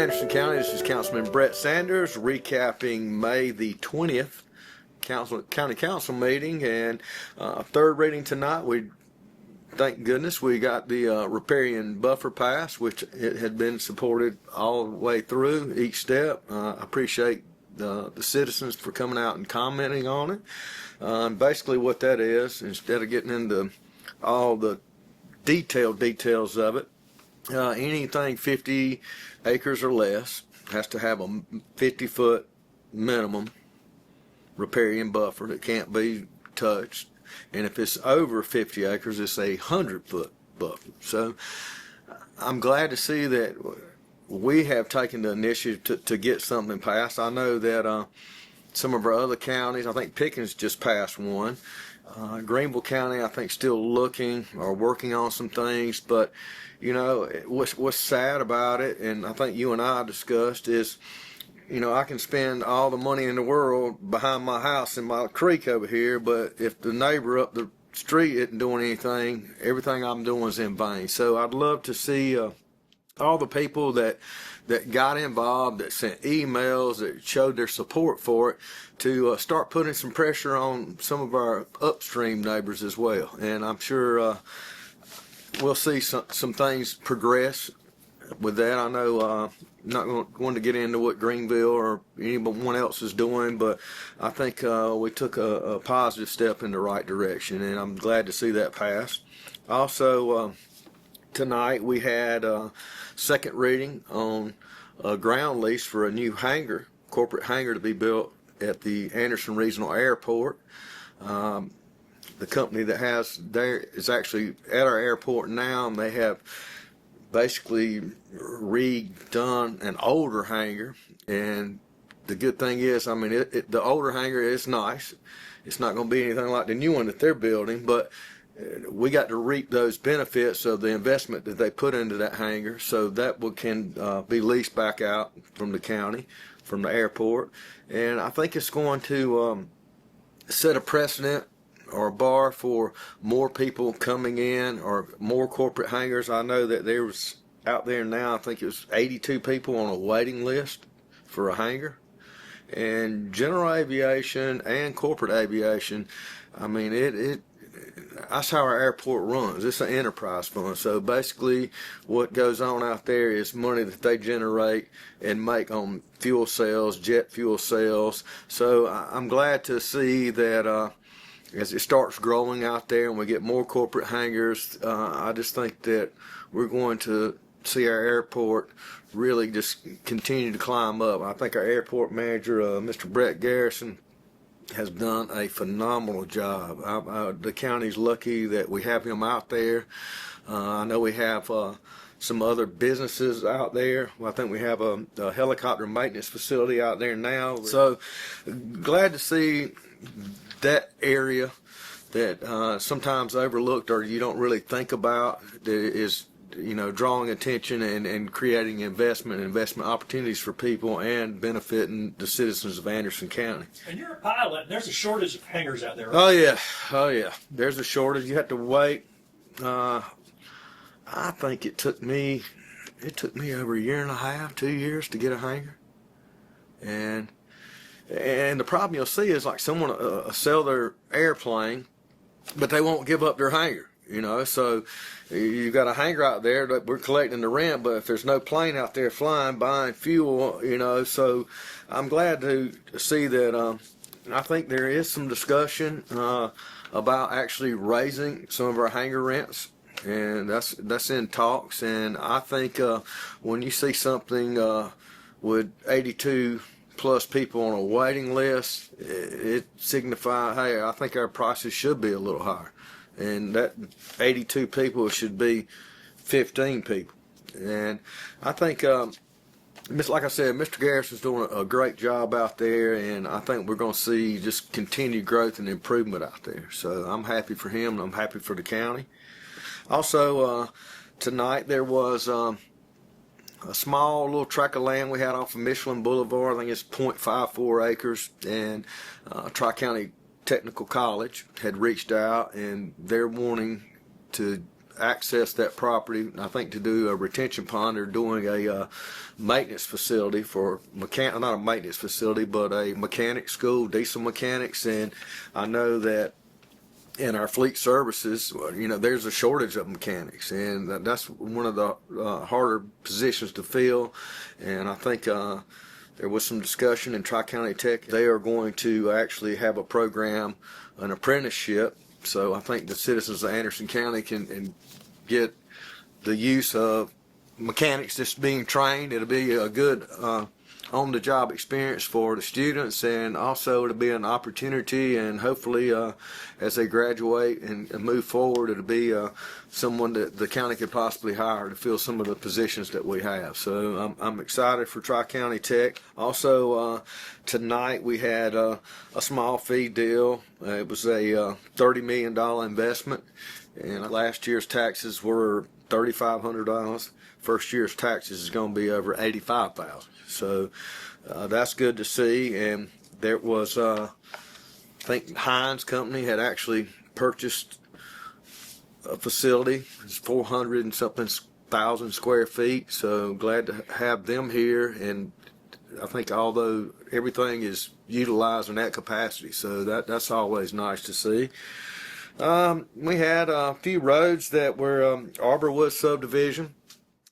Anderson County. This is Councilman Brett Sanders recapping May the 20th County Council meeting, and third reading tonight. Thank goodness we got the riparian buffer passed, which it had been supported all the way through each step. I appreciate the citizens for coming out and commenting on it. Basically what that is, instead of getting into all the details of it, anything 50 acres or less has to have a 50-foot minimum riparian buffer that can't be touched, and if it's over 50 acres, it's a 100-foot buffer. So I'm glad to see that we have taken the initiative to get something passed. I know that some of our other counties, I think Pickens just passed one. Greenville County, I think, still looking or working on some things, but you know what's sad about it, and I think you and I discussed, is I can spend all the money in the world behind my house in my creek over here, but if the neighbor up the street isn't doing anything, everything I'm doing is in vain. So I'd love to see all the people that got involved, that sent emails, that showed their support for it, to start putting some pressure on some of our upstream neighbors as well. And I'm sure we'll see some things progress with that. I know I'm not going to get into what Greenville or anyone else is doing, but I think we took a positive step in the right direction, and I'm glad to see that pass. Also, tonight we had a second reading on a ground lease for a new hangar, corporate hangar, to be built at the Anderson Regional Airport. The company that has there is actually at our airport now, and they have basically redone an older hangar. And the good thing is, I mean, the older hangar is nice. It's not going to be anything like the new one that they're building, but we got to reap those benefits of the investment that they put into that hangar, so that can be leased back out from the county, from the airport. And I think it's going to set a precedent or a bar for more people coming in, or more corporate hangars. I know that there was out there now, I think it was 82 people on a waiting list for a hangar. And general aviation and corporate aviation, I mean, that's how our airport runs. It's an enterprise fund. So basically what goes on out there is money that they generate and make on fuel sales, jet fuel sales. So I'm glad to see that as it starts growing out there and we get more corporate hangars, I just think that we're going to see our airport really just continue to climb up. I think our airport manager, Mr. Brett Garrison, has done a phenomenal job. The county's lucky that we have him out there. I know we have some other businesses out there. I think we have a helicopter maintenance facility out there now. So glad to see that area that sometimes overlooked or you don't really think about, that is drawing attention and creating investment opportunities for people and benefiting the citizens of Anderson County. And you're a pilot, and there's a shortage of hangars out there, right? Oh yeah, there's a shortage. You have to wait. I think it took me over a year and a half, 2 years to get a hangar. And the problem you'll see is, like, someone sell their airplane, but they won't give up their hangar. So you've got a hangar out there that we're collecting the rent, but if there's no plane out there flying, buying fuel, so I'm glad to see that. I think there is some discussion about actually raising some of our hangar rents, and that's in talks. And I think when you see something with 82 plus people on a waiting list, it signifies, hey, I think our prices should be a little higher. And that 82 people should be 15 people. And I think, like I said, Mr. Garrison's doing a great job out there, and I think we're going to see just continued growth and improvement out there. So I'm happy for him, and I'm happy for the county. Also, tonight there was a small little tract of land we had off of Michelin Boulevard. I think it's 0.54 acres, and Tri-County Technical College had reached out, and they're wanting to access that property, I think, to do a retention pond. They're doing a maintenance facility for not a maintenance facility, but a mechanic school, diesel mechanics. And I know that in our fleet services, there's a shortage of mechanics, and that's one of the harder positions to fill. And I think there was some discussion in Tri-County Tech. They are going to actually have a program, an apprenticeship. So I think the citizens of Anderson County can get the use of mechanics just being trained. It'll be a good on-the-job experience for the students, and also it'll be an opportunity, and hopefully as they graduate and move forward, it'll be someone that the county could possibly hire to fill some of the positions that we have. So I'm excited for Tri-County Tech. Also tonight we had a small fee deal. It was a $30 million investment, and last year's taxes were $3,500. First year's taxes is going to be over $85,000. So that's good to see. And there was, I think Heinz Company had actually purchased a facility. It's 400 and something thousand square feet. So glad to have them here. And I think although everything is utilized in that capacity, so that's always nice to see. We had a few roads that were Arbor Subdivision.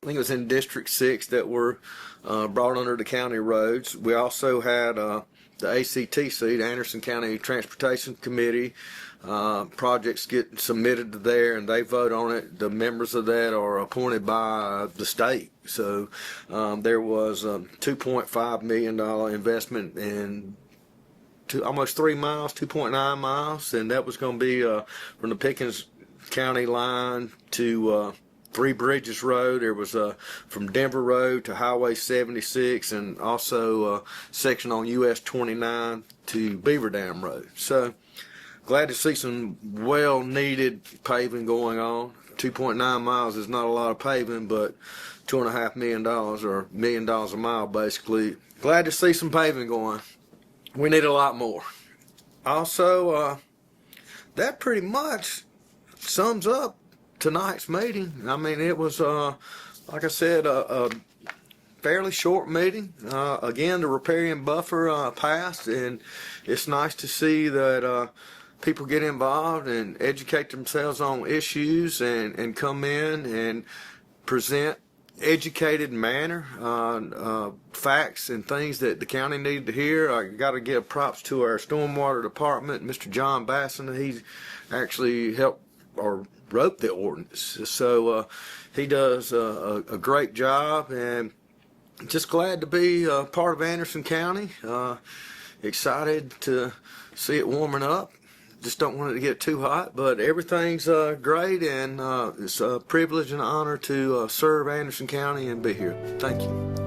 I think it was in District 6 that were brought under the county roads. We also had the ACTC, the Anderson County Transportation Committee, projects get submitted to there, and they vote on it. The members of that are appointed by the state. So there was a $2.5 million investment in almost 3 miles, 2.9 miles, and that was going to be from the Pickens County line to Three Bridges Road. There was from Denver Road to Highway 76, and also a section on US 29 to Beaverdam Road. So glad to see some well-needed paving going on. 2.9 miles is not a lot of paving, but $2.5 million or $1 million a mile basically. Glad to see some paving going. We need a lot more. Also, that pretty much sums up tonight's meeting. I mean, it was, like I said, a fairly short meeting. Again, the riparian buffer passed, and it's nice to see that people get involved and educate themselves on issues and come in and present educated manner facts and things that the county needed to hear. I got to give props to our stormwater department, Mr. John Basson. He actually helped or wrote the ordinance, so he does a great job, and just glad to be part of Anderson County. Excited to see it warming up. Just don't want it to get too hot, but everything's great, and it's a privilege and an honor to serve Anderson County and be here. Thank you.